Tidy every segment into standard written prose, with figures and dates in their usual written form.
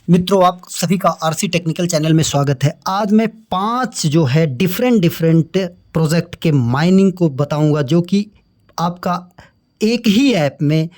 मित्रों, आप सभी का आरसी टेक्निकल चैनल में स्वागत है। आज मैं 5 जो है डिफरेंट प्रोजेक्ट के माइनिंग को बताऊंगा, जो कि आपका एक ही ऐप में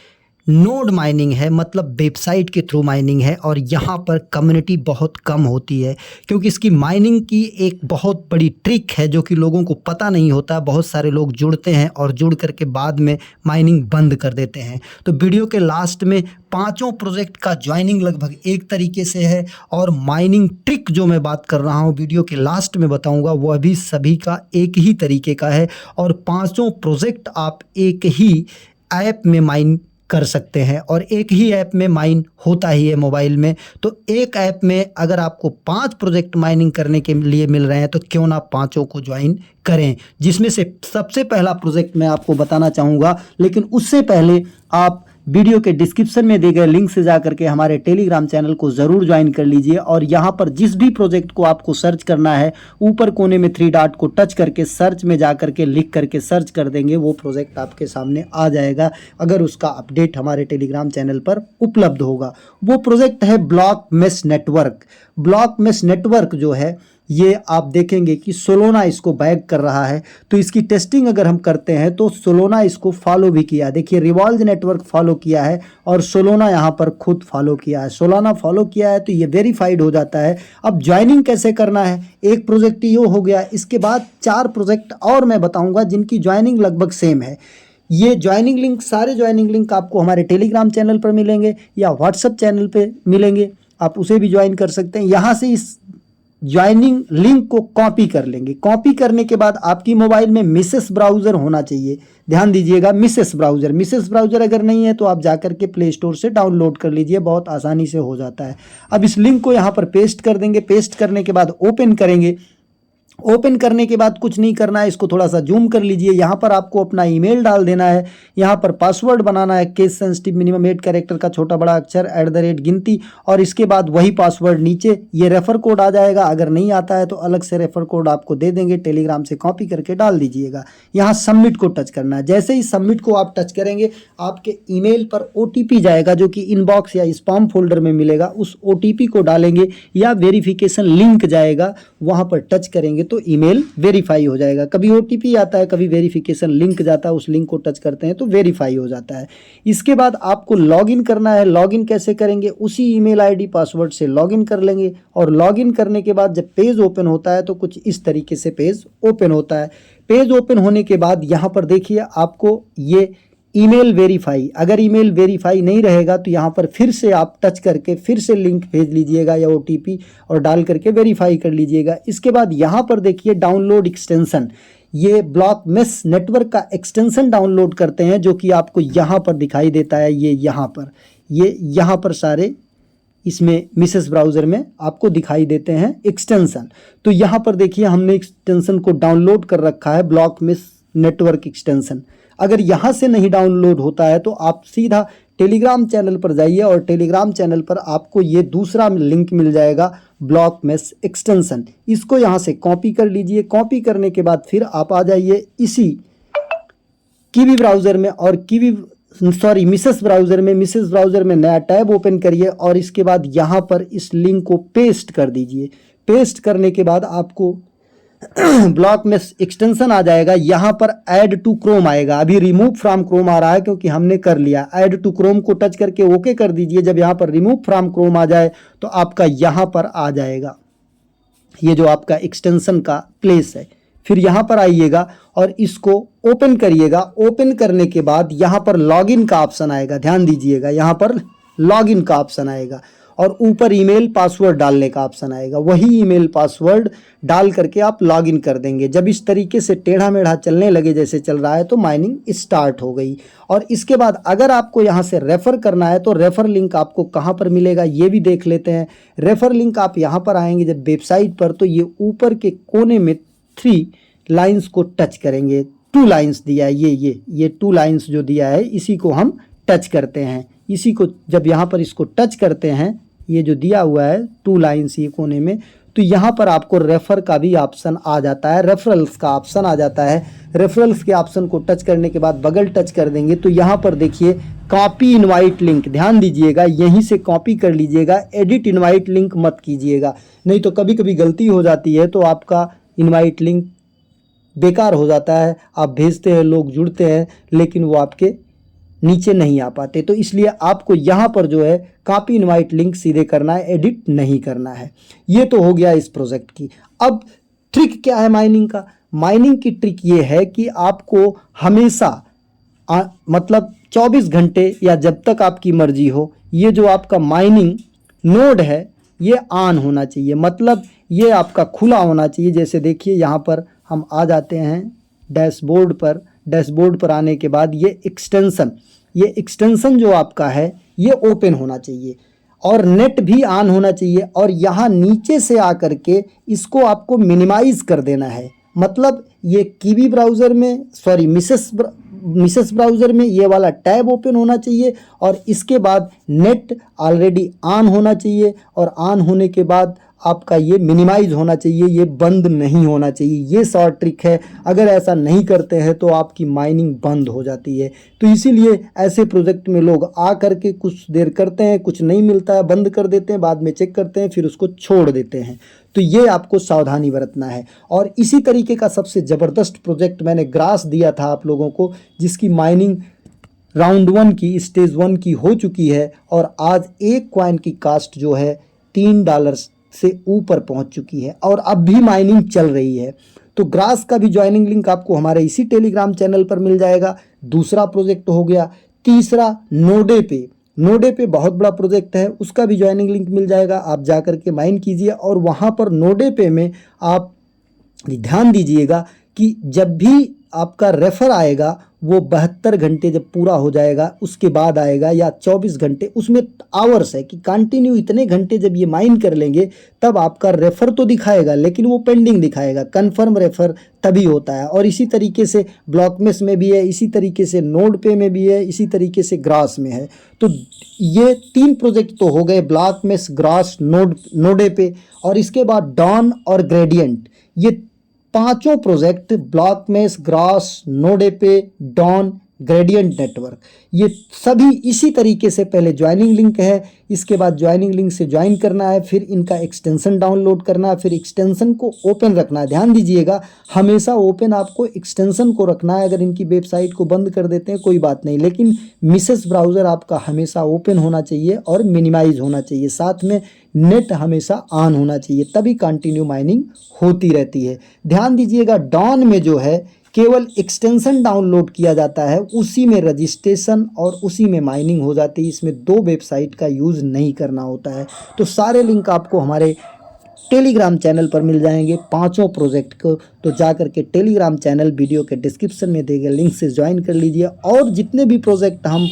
नोड माइनिंग है, मतलब वेबसाइट के थ्रू माइनिंग है। और यहाँ पर कम्युनिटी बहुत कम होती है, क्योंकि इसकी माइनिंग की एक बहुत बड़ी ट्रिक है जो कि लोगों को पता नहीं होता। बहुत सारे लोग जुड़ते हैं और जुड़ करके बाद में माइनिंग बंद कर देते हैं। तो वीडियो के लास्ट में पांचों प्रोजेक्ट का ज्वाइनिंग लगभग एक तरीके से है, और माइनिंग ट्रिक जो मैं बात कर रहा हूँ वीडियो के लास्ट में बताऊँगा, वह भी सभी का एक ही तरीके का है। और पांचों प्रोजेक्ट आप एक ही ऐप में माइन कर सकते हैं, और एक ही ऐप में माइन होता ही है मोबाइल में। तो एक ऐप में अगर आपको 5 प्रोजेक्ट माइनिंग करने के लिए मिल रहे हैं तो क्यों ना पांचों को ज्वाइन करें, जिसमें से सबसे पहला प्रोजेक्ट मैं आपको बताना चाहूँगा। लेकिन उससे पहले आप वीडियो के डिस्क्रिप्शन में दिए गए लिंक से जाकर के हमारे टेलीग्राम चैनल को ज़रूर ज्वाइन कर लीजिए। और यहाँ पर जिस भी प्रोजेक्ट को आपको सर्च करना है, ऊपर कोने में 3 डॉट को टच करके सर्च में जा करके लिख करके सर्च कर देंगे, वो प्रोजेक्ट आपके सामने आ जाएगा, अगर उसका अपडेट हमारे टेलीग्राम चैनल पर उपलब्ध होगा। वो प्रोजेक्ट है block mesh network. Block mesh network जो है, ये आप देखेंगे कि सोलोना इसको बैक कर रहा है। तो इसकी टेस्टिंग अगर हम करते हैं तो सोलोना इसको फॉलो भी किया। देखिए, रिवॉल्व नेटवर्क फॉलो किया है और सोलोना यहाँ पर खुद फॉलो किया है। सोलोना फॉलो किया है तो ये वेरीफाइड हो जाता है। अब ज्वाइनिंग कैसे करना है, एक प्रोजेक्ट ये हो गया। इसके बाद 4 प्रोजेक्ट और मैं बताऊँगा जिनकी ज्वाइनिंग लगभग सेम है। ये ज्वाइनिंग लिंक, सारे ज्वाइनिंग लिंक आपको हमारे टेलीग्राम चैनल पर मिलेंगे या व्हाट्सएप चैनल पे मिलेंगे, आप उसे भी ज्वाइन कर सकते हैं। यहाँ से इस ज्वाइनिंग लिंक को कॉपी कर लेंगे। कॉपी करने के बाद आपकी मोबाइल में मिसेस ब्राउज़र होना चाहिए। ध्यान दीजिएगा, मिसेस ब्राउज़र अगर नहीं है तो आप जाकर के प्ले स्टोर से डाउनलोड कर लीजिए, बहुत आसानी से हो जाता है। अब इस लिंक को यहाँ पर पेस्ट कर देंगे। पेस्ट करने के बाद ओपन करेंगे। ओपन करने के बाद कुछ नहीं करना है, इसको थोड़ा सा जूम कर लीजिए। यहाँ पर आपको अपना ईमेल डाल देना है, यहाँ पर पासवर्ड बनाना है, केस सेंसिटिव मिनिमम 8 कैरेक्टर का छोटा बड़ा अक्षर @ गिनती, और इसके बाद वही पासवर्ड नीचे। ये रेफर कोड आ जाएगा, अगर नहीं आता है तो अलग से रेफर कोड आपको दे देंगे, टेलीग्राम से कॉपी करके डाल दीजिएगा। यहाँ सबमिट को टच करना है। जैसे ही सबमिट को आप टच करेंगे, आपके ईमेल पर OTP जाएगा, जो कि इनबॉक्स या स्पैम फोल्डर में मिलेगा। उस OTP को डालेंगे या वेरिफिकेशन लिंक जाएगा, वहाँ पर टच करेंगे तो ईमेल वेरीफाई हो जाएगा। कभी OTP आता है, कभी वेरिफिकेशन लिंक जाता है, उस लिंक को टच करते हैं तो वेरीफाई हो जाता है। इसके बाद आपको लॉगिन करना है। लॉगिन कैसे करेंगे, उसी ईमेल ID पासवर्ड से लॉगिन कर लेंगे। और लॉगिन करने के बाद जब पेज ओपन होता है तो कुछ इस तरीके से पेज ओपन होता है। पेज ओपन होने के बाद यहाँ पर देखिए, आपको ये ईमेल वेरीफाई, अगर ईमेल वेरीफाई नहीं रहेगा तो यहाँ पर फिर से आप टच करके फिर से लिंक भेज लीजिएगा या OTP और डाल करके वेरीफाई कर लीजिएगा। इसके बाद यहाँ पर देखिए डाउनलोड एक्सटेंशन, ये ब्लॉक मेश नेटवर्क का एक्सटेंशन डाउनलोड करते हैं, जो कि आपको यहाँ पर दिखाई देता है। ये यहाँ पर सारे इसमें मिसेस ब्राउज़र में आपको दिखाई देते हैं एक्सटेंशन। तो यहाँ पर देखिए, हमने एक्सटेंशन को डाउनलोड कर रखा है, ब्लॉक मेश नेटवर्क एक्सटेंशन। अगर यहाँ से नहीं डाउनलोड होता है तो आप सीधा टेलीग्राम चैनल पर जाइए, और टेलीग्राम चैनल पर आपको ये दूसरा लिंक मिल जाएगा, ब्लॉक मेश एक्सटेंशन। इसको यहाँ से कॉपी कर लीजिए। कॉपी करने के बाद फिर आप आ जाइए इसी कीवी ब्राउज़र में, और मिसेस ब्राउज़र में नया टैब ओपन करिए, और इसके बाद यहाँ पर इस लिंक को पेस्ट कर दीजिए। पेस्ट करने के बाद आपको ब्लॉक में एक्सटेंशन आ जाएगा। यहाँ पर ऐड टू क्रोम आएगा। अभी रिमूव फ्रॉम क्रोम आ रहा है क्योंकि हमने कर लिया। ऐड टू क्रोम को टच करके ओके कर दीजिए। जब यहाँ पर रिमूव फ्रॉम क्रोम आ जाए तो आपका यहाँ पर आ जाएगा ये जो आपका एक्सटेंशन का प्लेस है। फिर यहाँ पर आइएगा और इसको ओपन करिएगा। ओपन करने के बाद यहाँ पर लॉगिन का ऑप्शन आएगा। ध्यान दीजिएगा, यहाँ पर लॉगिन का ऑप्शन आएगा और ऊपर ईमेल पासवर्ड डालने का ऑप्शन आएगा। वही ईमेल पासवर्ड डाल करके आप लॉगिन कर देंगे। जब इस तरीके से टेढ़ा मेढ़ा चलने लगे जैसे चल रहा है तो माइनिंग स्टार्ट हो गई। और इसके बाद अगर आपको यहाँ से रेफ़र करना है तो रेफ़र लिंक आपको कहाँ पर मिलेगा ये भी देख लेते हैं। रेफ़र लिंक आप यहाँ पर आएंगे जब वेबसाइट पर, तो ये ऊपर के कोने में 3 लाइन्स को टच करेंगे। 2 लाइन्स दिया है, ये 2 लाइन्स जो दिया है इसी को हम टच करते हैं। इसी को जब यहाँ पर इसको टच करते हैं, ये जो दिया हुआ है 2 लाइन्स ये कोने में, तो यहाँ पर आपको रेफ़र का भी ऑप्शन आ जाता है, रेफरल्स का ऑप्शन आ जाता है। रेफरल्स के ऑप्शन को टच करने के बाद बगल टच कर देंगे तो यहाँ पर देखिए कॉपी इनवाइट लिंक, ध्यान दीजिएगा यहीं से कॉपी कर लीजिएगा, एडिट इनवाइट लिंक मत कीजिएगा, नहीं तो कभी कभी गलती हो जाती है तो आपका इनवाइट लिंक बेकार हो जाता है। आप भेजते हैं, लोग जुड़ते हैं, लेकिन वो आपके नीचे नहीं आ पाते। तो इसलिए आपको यहाँ पर जो है कॉपी इनवाइट लिंक सीधे करना है, एडिट नहीं करना है। ये तो हो गया इस प्रोजेक्ट की। अब ट्रिक क्या है माइनिंग का? माइनिंग की ट्रिक ये है कि आपको हमेशा मतलब 24 घंटे या जब तक आपकी मर्जी हो, ये जो आपका माइनिंग नोड है ये ऑन होना चाहिए, मतलब ये आपका खुला होना चाहिए। जैसे देखिए यहाँ पर हम आ जाते हैं डैशबोर्ड पर। डैशबोर्ड पर आने के बाद ये एक्सटेंशन जो आपका है ये ओपन होना चाहिए और नेट भी ऑन होना चाहिए। और यहाँ नीचे से आकर के इसको आपको मिनिमाइज़ कर देना है, मतलब ये कीवी ब्राउज़र में मिसेस ब्राउज़र में ये वाला टैब ओपन होना चाहिए और इसके बाद नेट ऑलरेडी ऑन होना चाहिए और ऑन होने के बाद आपका ये मिनिमाइज होना चाहिए, ये बंद नहीं होना चाहिए। ये शॉर्ट ट्रिक है, अगर ऐसा नहीं करते हैं तो आपकी माइनिंग बंद हो जाती है। तो इसीलिए ऐसे प्रोजेक्ट में लोग आ करके कुछ देर करते हैं, कुछ नहीं मिलता है, बंद कर देते हैं, बाद में चेक करते हैं, फिर उसको छोड़ देते हैं। तो ये आपको सावधानी बरतना है। और इसी तरीके का सबसे ज़बरदस्त प्रोजेक्ट मैंने ग्रास दिया था आप लोगों को, जिसकी माइनिंग राउंड 1 की, स्टेज 1 की हो चुकी है और आज एक कॉइन की कास्ट जो है $3 से ऊपर पहुंच चुकी है और अब भी माइनिंग चल रही है। तो ग्रास का भी ज्वाइनिंग लिंक आपको हमारे इसी टेलीग्राम चैनल पर मिल जाएगा। दूसरा प्रोजेक्ट हो गया। तीसरा नोडे पे बहुत बड़ा प्रोजेक्ट है, उसका भी ज्वाइनिंग लिंक मिल जाएगा। आप जा कर के माइन कीजिए और वहाँ पर नोडे पे में आप ध्यान दीजिएगा कि जब भी आपका रेफर आएगा वो 72 घंटे जब पूरा हो जाएगा उसके बाद आएगा, या 24 घंटे, उसमें आवर्स है कि कंटिन्यू इतने घंटे जब ये माइन कर लेंगे तब आपका रेफर तो दिखाएगा लेकिन वो पेंडिंग दिखाएगा। कन्फर्म रेफर तभी होता है। और इसी तरीके से ब्लॉकमेस में भी है, इसी तरीके से नोड पे में भी है, इसी तरीके से ग्रास में है। तो ये 3 प्रोजेक्ट तो हो गए, ब्लॉकमेस, ग्रास, नोडे पे। और इसके बाद डॉन और ग्रेडियंट, ये 5 प्रोजेक्ट ब्लॉकमेस, ग्रास, नोडे पे, डॉन, ग्रेडियंट नेटवर्क, ये सभी इसी तरीके से पहले ज्वाइनिंग लिंक है, इसके बाद ज्वाइनिंग लिंक से ज्वाइन करना है, फिर इनका एक्सटेंशन डाउनलोड करना है, फिर एक्सटेंशन को ओपन रखना है। ध्यान दीजिएगा हमेशा ओपन आपको एक्सटेंशन को रखना है। अगर इनकी वेबसाइट को बंद कर देते हैं कोई बात नहीं, लेकिन मिसेस ब्राउज़र आपका हमेशा ओपन होना चाहिए और मिनिमाइज होना चाहिए, साथ में नेट हमेशा ऑन होना चाहिए, तभी कंटिन्यू माइनिंग होती रहती है। ध्यान दीजिएगा डॉन में जो है केवल एक्सटेंशन डाउनलोड किया जाता है, उसी में रजिस्ट्रेशन और उसी में माइनिंग हो जाती है। इसमें 2 वेबसाइट का यूज़ नहीं करना होता है। तो सारे लिंक आपको हमारे टेलीग्राम चैनल पर मिल जाएंगे 5 प्रोजेक्ट को। तो जा करके टेलीग्राम चैनल वीडियो के डिस्क्रिप्शन में दिए गए लिंक से ज्वाइन कर लीजिए और जितने भी प्रोजेक्ट हम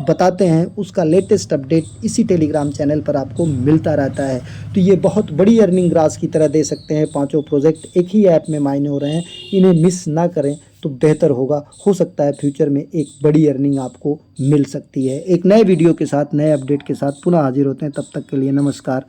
बताते हैं उसका लेटेस्ट अपडेट इसी टेलीग्राम चैनल पर आपको मिलता रहता है। तो ये बहुत बड़ी अर्निंग ग्रास की तरह दे सकते हैं। 5 प्रोजेक्ट एक ही ऐप में माइन हो रहे हैं, इन्हें मिस ना करें तो बेहतर होगा। हो सकता है फ्यूचर में एक बड़ी अर्निंग आपको मिल सकती है। एक नए वीडियो के साथ, नए अपडेट के साथ पुनः हाजिर होते हैं। तब तक के लिए नमस्कार।